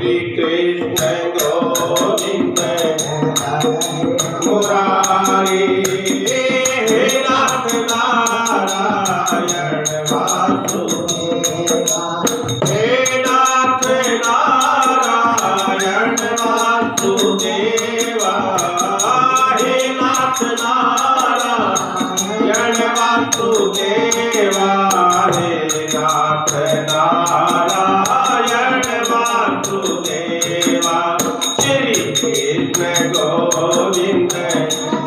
Shri Krishna Govind Murari हे नाथ Narayan Vasudeva हे नाथ Narayan Vasudeva हे नाथ Narayan Vasudeva हे नाथ Narayan Vasudeva Shri Krishna Govind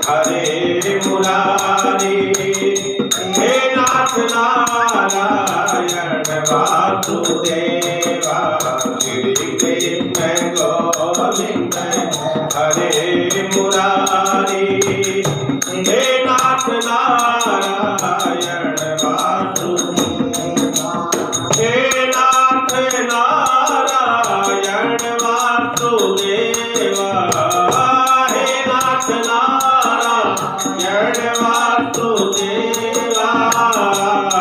हरे Murari हे नाथ Narayan Vasudeva Shri Krishna Govind हरे Murari हे नाथ Narayan Vasudeva हे नाथ Narayan Vasudeva हे नाथ Narayan Vasudeva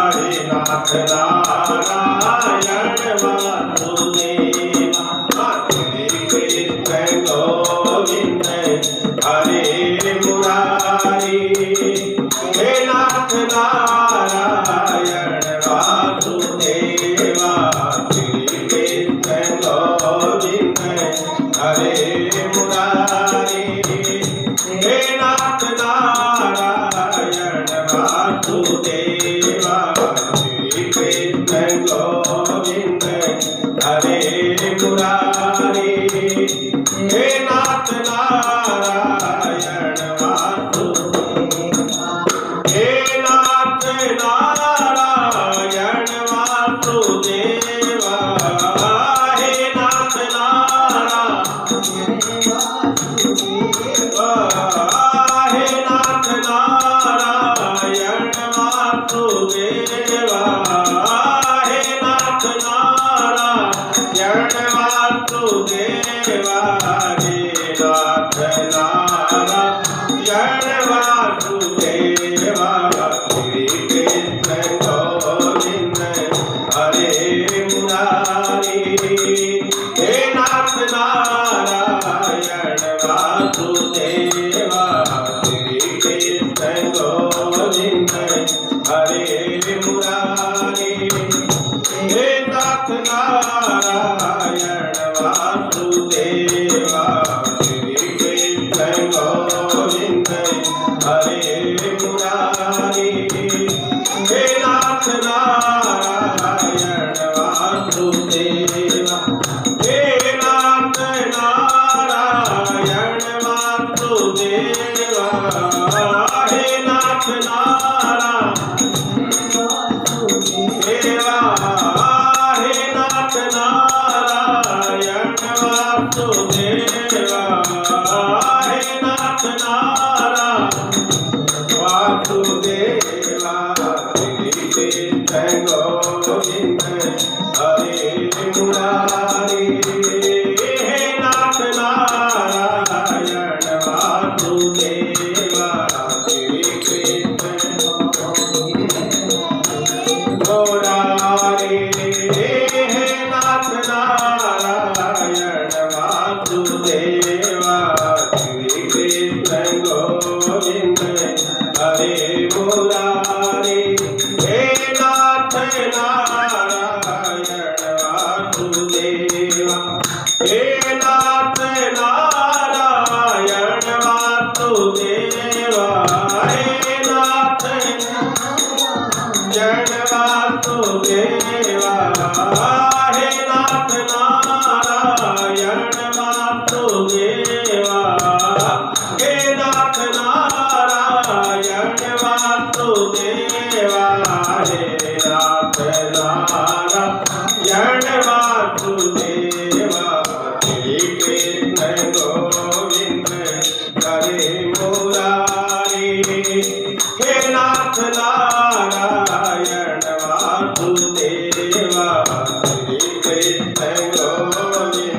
हे नाथ Narayan Vasudeva Shri Krishna Govind हरे Murari हे नाथ Narayan Vasudeva Shri Krishna Govind हरे Murari हे नाथ Narayan Vasudeva Shri Krishna Govind हरे Murari हे नाथ Narayan Vasudeva हे नाथ Narayan Vasudeva हे नाथ Narayan हे नाथ Narayan Vasudeva हे नाथ Narayan Vasudeva हे नाथ Narayan Vasudeva Shri Krishna Govind हरे Murari हे नाथ Narayan Vasudeva Shri Krishna Govind हरे Murari हे नाथ Narayan Vasudeva Shri Krishna Govind हरे Murari हे नाथ Narayan Vasudeva हे नाथ Narayan Vasudeva हे नाथ Narayan Vasudeva हे नाथ Narayan Vasudeva हे नाथ Narayan Vasudeva Shri Krishna Govind हरे Murari हे नाथ Narayan Vasudeva Shri Krishna Murari हे नाथ Narayan Vasudeva Shri Krishna Govind हरे Murari हे नाथ Narayan Vasudeva हे नाथ Narayan Vasudeva हे नाथ Narayan Vasudeva हे नाथ Narayan Vasudeva हे नाथ Narayan Vasudeva हे नाथ Narayan Vasudeva Shri Krishna Govind हरे Murari हे नाथ Narayan Vasudeva Shri Krishna Govind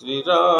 Shriram.